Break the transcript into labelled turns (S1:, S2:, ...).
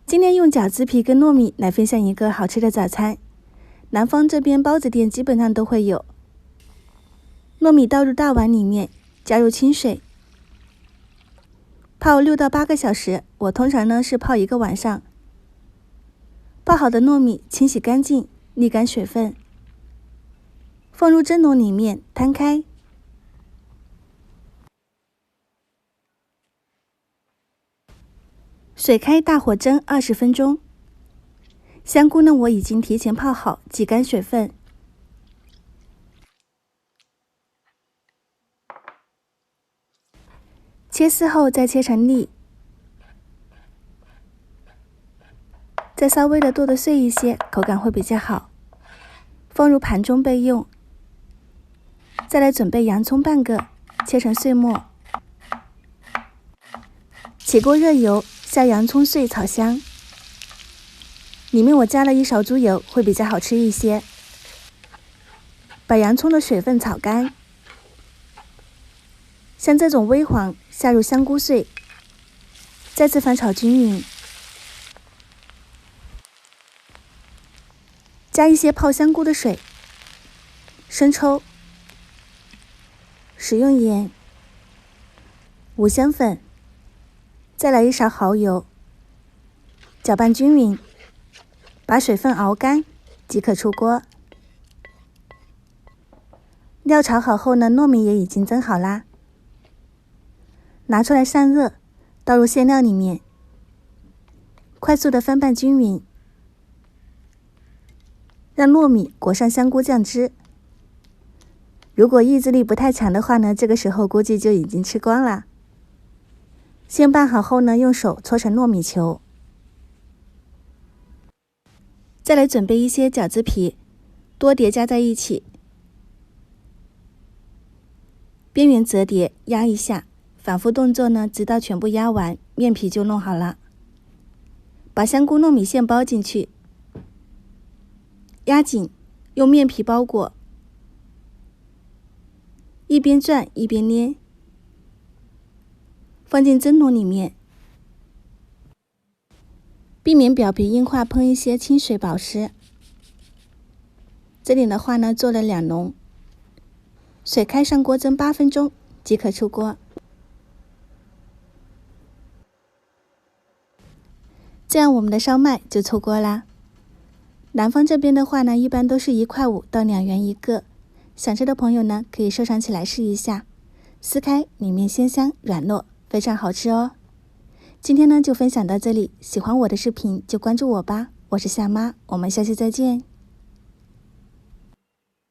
S1: 今天用饺子皮跟糯米来分享一个好吃的早餐。南方这边包子店基本上都会有。糯米倒入大碗里面，加入清水，泡6到8个小时。我通常呢是泡1个晚上。泡好的糯米清洗干净，沥干水分，放入蒸笼里面摊开。水开大火蒸20分钟。香菇呢，我已经提前泡好，挤干水分。切丝后再切成粒，再稍微的剁得碎一些，口感会比较好。放入盘中备用。再来准备洋葱半个，切成碎末。起锅热油，下洋葱碎炒香。里面我加了1勺猪油，会比较好吃一些。把洋葱的水分炒干，像这种微黄，下入香菇碎，再次翻炒均匀。加一些泡香菇的水、生抽、食用盐、五香粉，再来1勺蚝油，搅拌均匀。把水分熬干即可出锅。料炒好后呢，糯米也已经蒸好啦。拿出来散热，倒入馅料里面，快速的翻拌均匀，让糯米裹上香菇酱汁。如果意志力不太强的话呢，这个时候估计就已经吃光了。馅拌好后呢，用手搓成糯米球。再来准备一些饺子皮，多叠加在一起，边缘折叠压一下，反复动作呢，直到全部压完，面皮就弄好了。把香菇糯米馅包进去，压紧，用面皮包裹，一边转一边捏，放进蒸笼里面。避免表皮硬化，喷一些清水保湿。这里的话呢，做了2笼，水开上锅蒸8分钟即可出锅。这样我们的烧麦就出锅啦。南方这边的话呢，一般都是1块5到2元一个。想吃的朋友呢，可以收藏起来试一下。撕开，里面鲜香软糯，非常好吃哦。今天呢就分享到这里，喜欢我的视频就关注我吧，我是夏妈，我们下期再见。